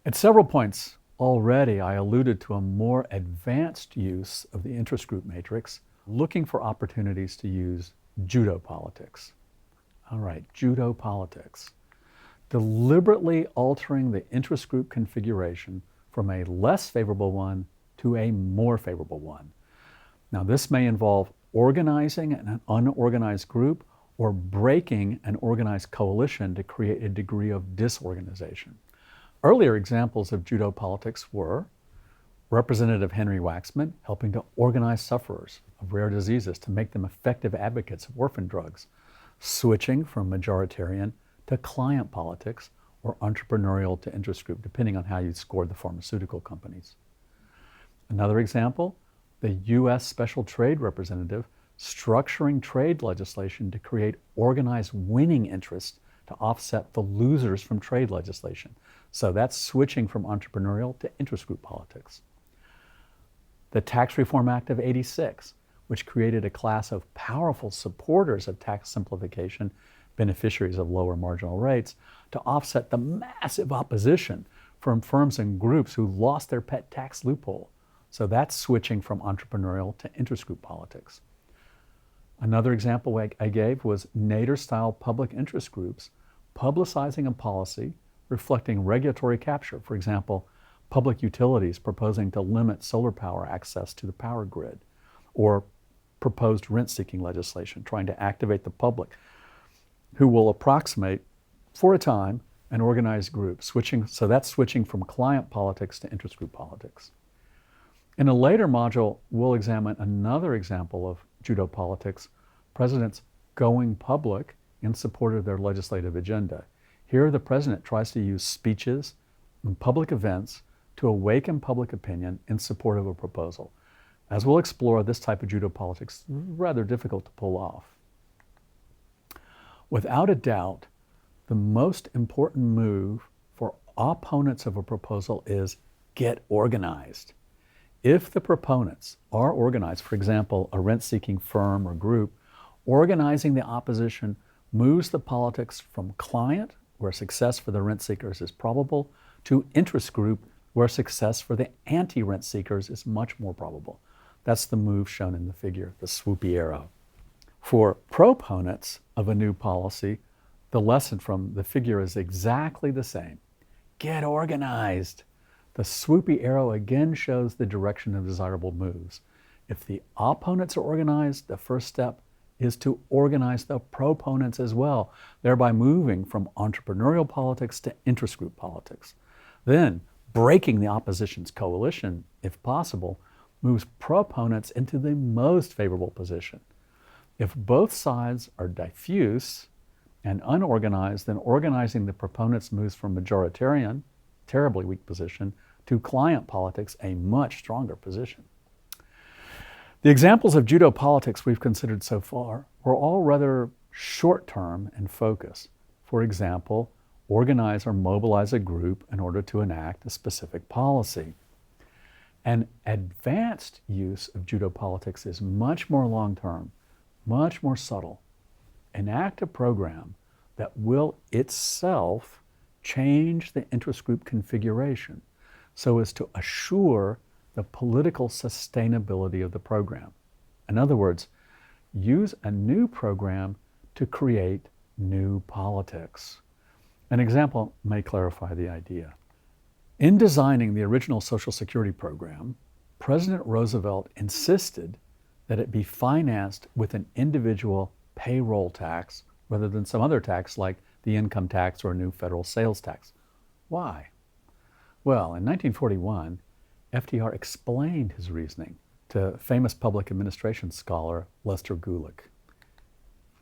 At several points already, I alluded to a more advanced use of the interest group matrix, looking for opportunities to use Judo politics. All right, Judo politics. Deliberately altering the interest group configuration from a less favorable one to a more favorable one. Now, this may involve organizing an unorganized group or breaking an organized coalition to create a degree of disorganization. Earlier examples of Judo politics were Representative Henry Waxman helping to organize sufferers of rare diseases to make them effective advocates of orphan drugs, switching from majoritarian to client politics or entrepreneurial to interest group, depending on how you scored the pharmaceutical companies. Another example, the U.S. Special Trade Representative structuring trade legislation to create organized winning interests to offset the losers from trade legislation. So that's switching from entrepreneurial to interest group politics. The Tax Reform Act of '86, which created a class of powerful supporters of tax simplification, beneficiaries of lower marginal rates, to offset the massive opposition from firms and groups who lost their pet tax loophole. So that's switching from entrepreneurial to interest group politics. Another example I gave was Nader-style public interest groups publicizing a policy reflecting regulatory capture. For example, public utilities proposing to limit solar power access to the power grid, or proposed rent-seeking legislation trying to activate the public, who will approximate, for a time, an organized group. So that's switching from client politics to interest group politics. In a later module, we'll examine another example of Judo politics, presidents going public in support of their legislative agenda. Here, the president tries to use speeches and public events to awaken public opinion in support of a proposal. As we'll explore, this type of Judo politics is rather difficult to pull off. Without a doubt, the most important move for opponents of a proposal is get organized. If the proponents are organized, for example, a rent-seeking firm or group, organizing the opposition moves the politics from client, where success for the rent seekers is probable, to interest group, where success for the anti-rent seekers is much more probable. That's the move shown in the figure, the swoopy arrow. For proponents of a new policy, the lesson from the figure is exactly the same. Get organized. The swoopy arrow again shows the direction of desirable moves. If the opponents are organized, the first step is to organize the proponents as well, thereby moving from entrepreneurial politics to interest group politics. Then, breaking the opposition's coalition, if possible, moves proponents into the most favorable position. If both sides are diffuse and unorganized, then organizing the proponents moves from majoritarian, terribly weak position, to client politics, a much stronger position. The examples of Judo politics we've considered so far were all rather short-term in focus. For example, organize or mobilize a group in order to enact a specific policy. An advanced use of Judo politics is much more long-term, much more subtle. Enact a program that will itself change the interest group configuration so as to assure the political sustainability of the program. In other words, use a new program to create new politics. An example may clarify the idea. In designing the original Social Security program, President Roosevelt insisted that it be financed with an individual payroll tax rather than some other tax like the income tax or a new federal sales tax. Why? Well, in 1941, FDR explained his reasoning to famous public administration scholar Lester Gulick.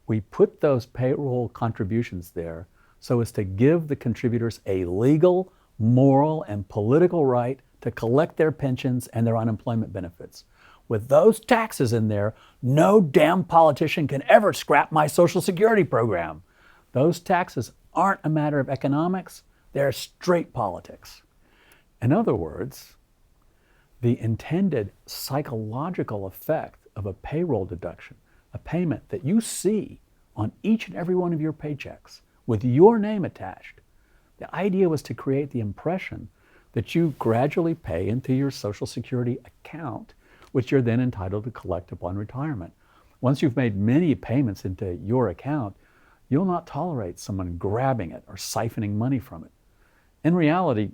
We put those payroll contributions there so as to give the contributors a legal, moral, and political right to collect their pensions and their unemployment benefits. With those taxes in there, no damn politician can ever scrap my Social Security program. Those taxes aren't a matter of economics, they're straight politics. In other words, the intended psychological effect of a payroll deduction, a payment that you see on each and every one of your paychecks with your name attached, the idea was to create the impression that you gradually pay into your Social Security account, which you're then entitled to collect upon retirement. Once you've made many payments into your account, you'll not tolerate someone grabbing it or siphoning money from it. In reality,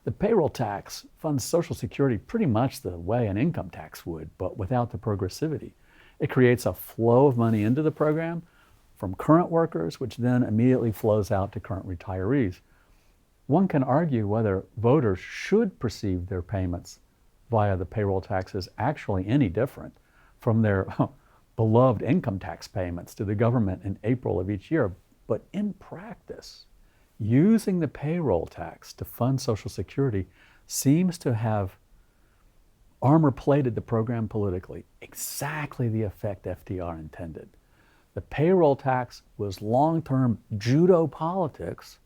the payroll tax funds Social Security pretty much the way an income tax would, but without the progressivity. It creates a flow of money into the program from current workers, which then immediately flows out to current retirees. One can argue whether voters should perceive their payments via the payroll tax as actually any different from their beloved income tax payments to the government in April of each year. But in practice, using the payroll tax to fund Social Security seems to have armor-plated the program politically, exactly the effect FDR intended. The payroll tax was long-term judo politics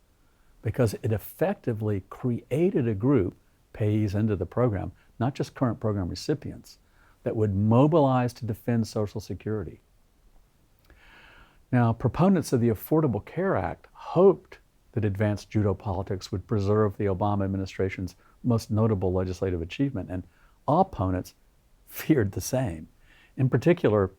because it effectively created a group, payees into the program, not just current program recipients, that would mobilize to defend Social Security. Now, proponents of the Affordable Care Act hoped that advanced judo politics would preserve the Obama administration's most notable legislative achievement, and opponents feared the same. In particular,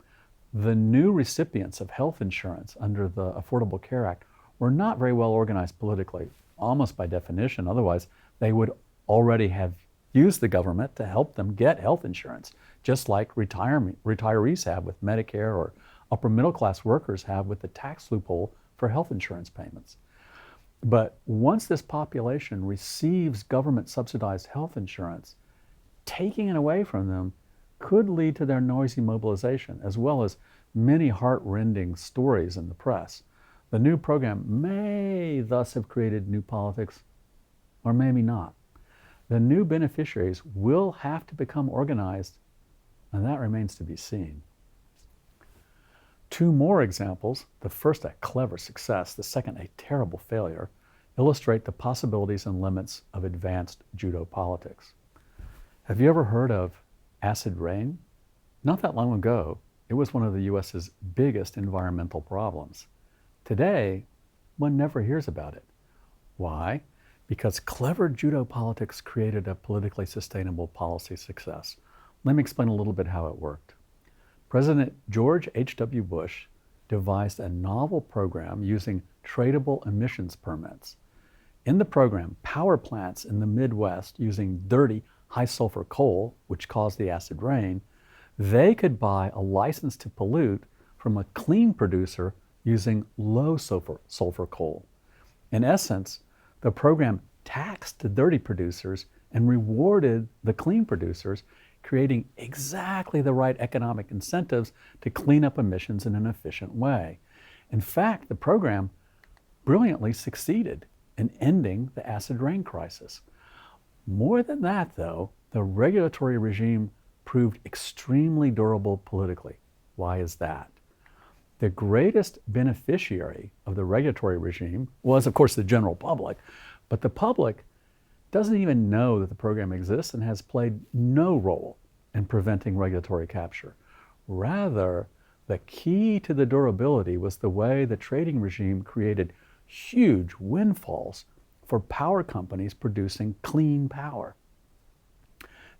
the new recipients of health insurance under the Affordable Care Act were not very well organized politically, almost by definition. Otherwise, they would already have used the government to help them get health insurance, just like retirees have with Medicare, or upper middle class workers have with the tax loophole for health insurance payments. But once this population receives government subsidized health insurance, taking it away from them could lead to their noisy mobilization, as well as many heart-rending stories in the press. The new program may thus have created new politics, or maybe not. The new beneficiaries will have to become organized, and that remains to be seen. Two more examples, the first a clever success, the second a terrible failure, illustrate the possibilities and limits of advanced judo politics. Have you ever heard of acid rain? Not that long ago, it was one of the U.S.'s biggest environmental problems. Today, one never hears about it. Why? Because clever judo politics created a politically sustainable policy success. Let me explain a little bit how it worked. President George H.W. Bush devised a novel program using tradable emissions permits. In the program, power plants in the Midwest using dirty, high-sulfur coal, which caused the acid rain, they could buy a license to pollute from a clean producer using low-sulfur coal. In essence, the program taxed the dirty producers and rewarded the clean producers, creating exactly the right economic incentives to clean up emissions in an efficient way. In fact, the program brilliantly succeeded in ending the acid rain crisis. More than that, though, the regulatory regime proved extremely durable politically. Why is that? The greatest beneficiary of the regulatory regime was, of course, the general public, but the public doesn't even know that the program exists and has played no role in preventing regulatory capture. Rather, the key to the durability was the way the trading regime created huge windfalls for power companies producing clean power.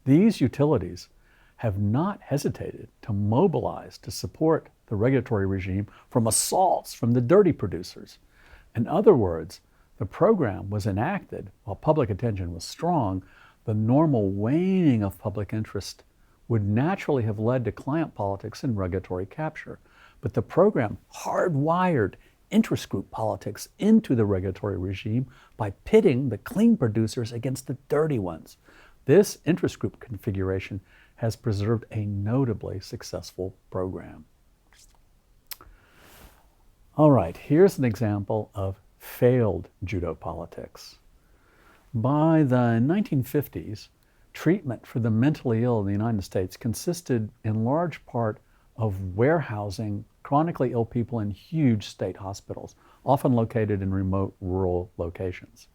These utilities have not hesitated to mobilize to support the regulatory regime from assaults from the dirty producers. In other words, the program was enacted while public attention was strong. The normal waning of public interest would naturally have led to client politics and regulatory capture. But the program hardwired interest group politics into the regulatory regime by pitting the clean producers against the dirty ones. This interest group configuration has preserved a notably successful program. All right, here's an example of failed judo politics. By the 1950s, treatment for the mentally ill in the United States consisted in large part of warehousing chronically ill people in huge state hospitals, often located in remote rural locations.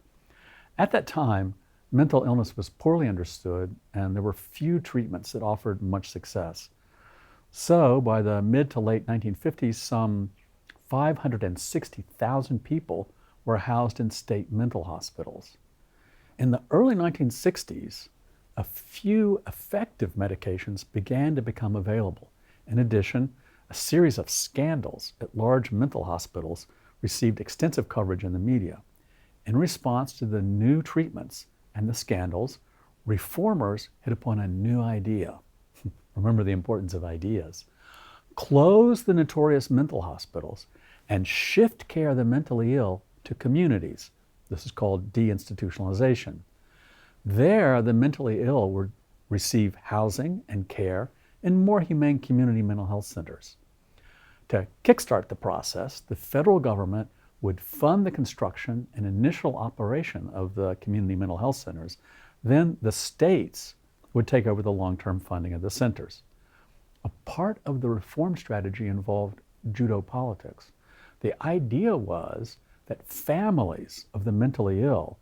At that time, mental illness was poorly understood and there were few treatments that offered much success. So by the mid to late 1950s, some 560,000 people were housed in state mental hospitals. In the early 1960s, a few effective medications began to become available. In addition, a series of scandals at large mental hospitals received extensive coverage in the media. In response to the new treatments and the scandals, reformers hit upon a new idea. Remember the importance of ideas. Close the notorious mental hospitals and shift care of the mentally ill to communities. This is called deinstitutionalization. There, the mentally ill would receive housing and care in more humane community mental health centers. To kickstart the process, the federal government would fund the construction and initial operation of the community mental health centers. Then the states would take over the long-term funding of the centers. A part of the reform strategy involved judo politics. The idea was that families of the mentally ill,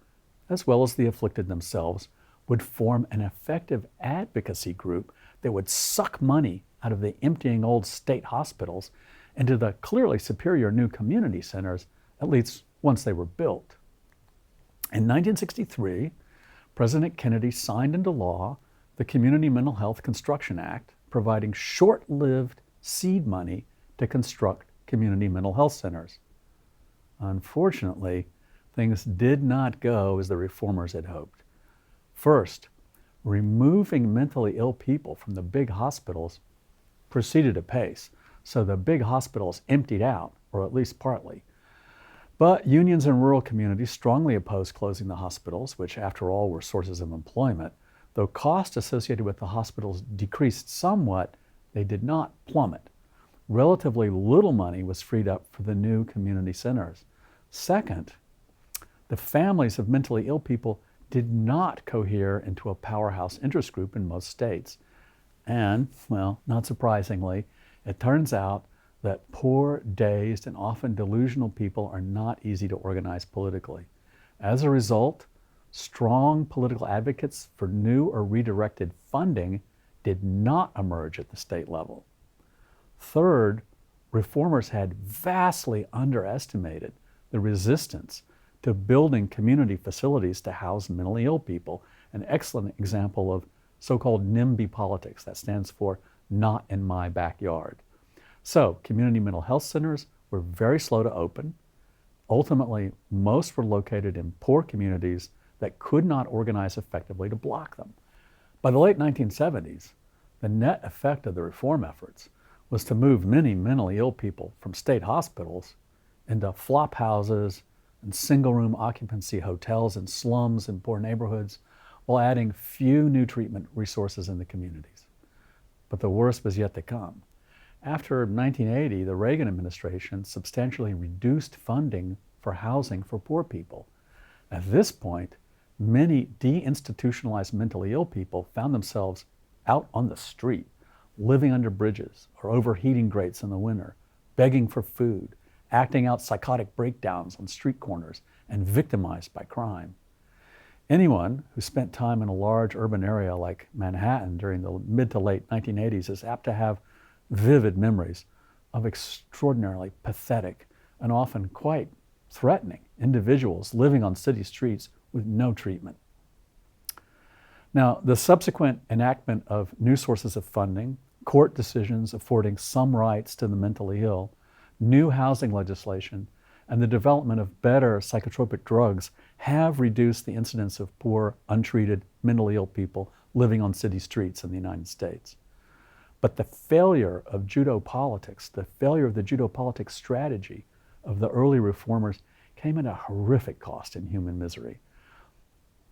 as well as the afflicted themselves, would form an effective advocacy group that would suck money out of the emptying old state hospitals into the clearly superior new community centers, at least once they were built. In 1963, President Kennedy signed into law the Community Mental Health Construction Act, providing short-lived seed money to construct community mental health centers. Unfortunately, things did not go as the reformers had hoped. First, removing mentally ill people from the big hospitals proceeded apace, so the big hospitals emptied out, or at least partly. But unions in rural communities strongly opposed closing the hospitals, which after all were sources of employment. Though costs associated with the hospitals decreased somewhat, they did not plummet. Relatively little money was freed up for the new community centers. Second, the families of mentally ill people did not cohere into a powerhouse interest group in most states. And, well, not surprisingly, it turns out that poor, dazed, and often delusional people are not easy to organize politically. As a result, strong political advocates for new or redirected funding did not emerge at the state level. Third, reformers had vastly underestimated the resistance to building community facilities to house mentally ill people, an excellent example of so-called NIMBY politics. That stands for not in my backyard. So community mental health centers were very slow to open. Ultimately, most were located in poor communities that could not organize effectively to block them. By the late 1970s, the net effect of the reform efforts was to move many mentally ill people from state hospitals into flop houses and single-room occupancy hotels in slums and poor neighborhoods, while adding few new treatment resources in the communities. But the worst was yet to come. After 1980, the Reagan administration substantially reduced funding for housing for poor people. At this point, many deinstitutionalized mentally ill people found themselves out on the street, living under bridges or over heating grates in the winter, begging for food, acting out psychotic breakdowns on street corners, and victimized by crime. Anyone who spent time in a large urban area like Manhattan during the mid to late 1980s is apt to have vivid memories of extraordinarily pathetic and often quite threatening individuals living on city streets with no treatment. Now, the subsequent enactment of new sources of funding, court decisions affording some rights to the mentally ill, new housing legislation, and the development of better psychotropic drugs have reduced the incidence of poor, untreated, mentally ill people living on city streets in the United States. But the failure of judo politics, the failure of the judo politics strategy of the early reformers came at a horrific cost in human misery.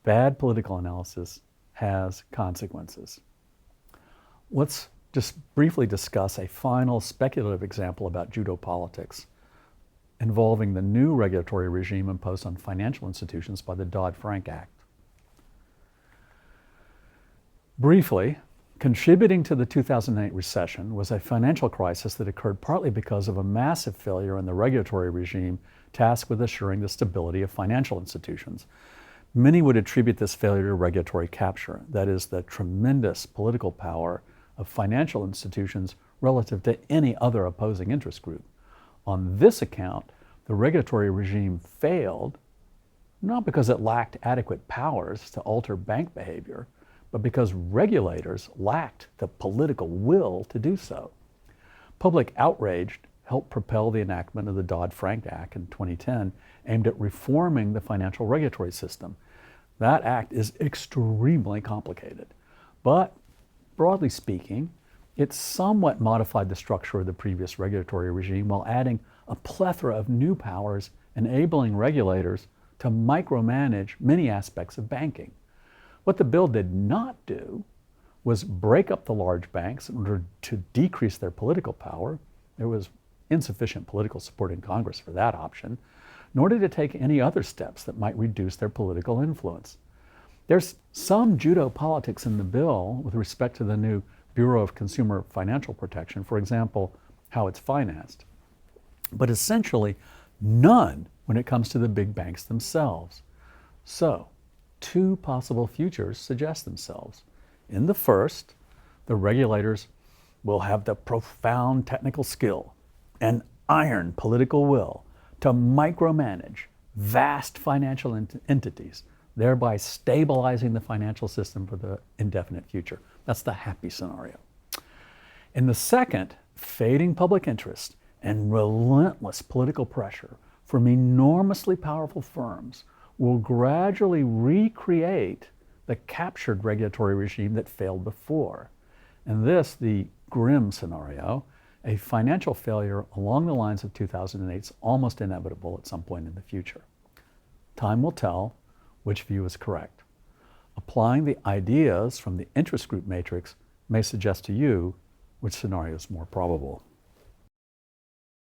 Bad political analysis has consequences. Let's just briefly discuss a final speculative example about judo politics involving the new regulatory regime imposed on financial institutions by the Dodd-Frank Act. Briefly, contributing to the 2008 recession was a financial crisis that occurred partly because of a massive failure in the regulatory regime tasked with assuring the stability of financial institutions. Many would attribute this failure to regulatory capture, that is, the tremendous political power of financial institutions relative to any other opposing interest group. On this account, the regulatory regime failed not because it lacked adequate powers to alter bank behavior, but because regulators lacked the political will to do so. Public outrage helped propel the enactment of the Dodd-Frank Act in 2010, aimed at reforming the financial regulatory system. That act is extremely complicated, but broadly speaking, it somewhat modified the structure of the previous regulatory regime while adding a plethora of new powers, enabling regulators to micromanage many aspects of banking. What the bill did not do was break up the large banks in order to decrease their political power. There was insufficient political support in Congress for that option, nor did it take any other steps that might reduce their political influence. There's some judo politics in the bill with respect to the new Bureau of Consumer Financial Protection, for example, how it's financed, but essentially none when it comes to the big banks themselves. So, two possible futures suggest themselves. In the first, the regulators will have the profound technical skill and iron political will to micromanage vast financial entities, thereby stabilizing the financial system for the indefinite future. That's the happy scenario. In the second, fading public interest and relentless political pressure from enormously powerful firms will gradually recreate the captured regulatory regime that failed before. And this, the grim scenario, a financial failure along the lines of 2008 is almost inevitable at some point in the future. Time will tell which view is correct. Applying the ideas from the interest group matrix may suggest to you which scenario is more probable.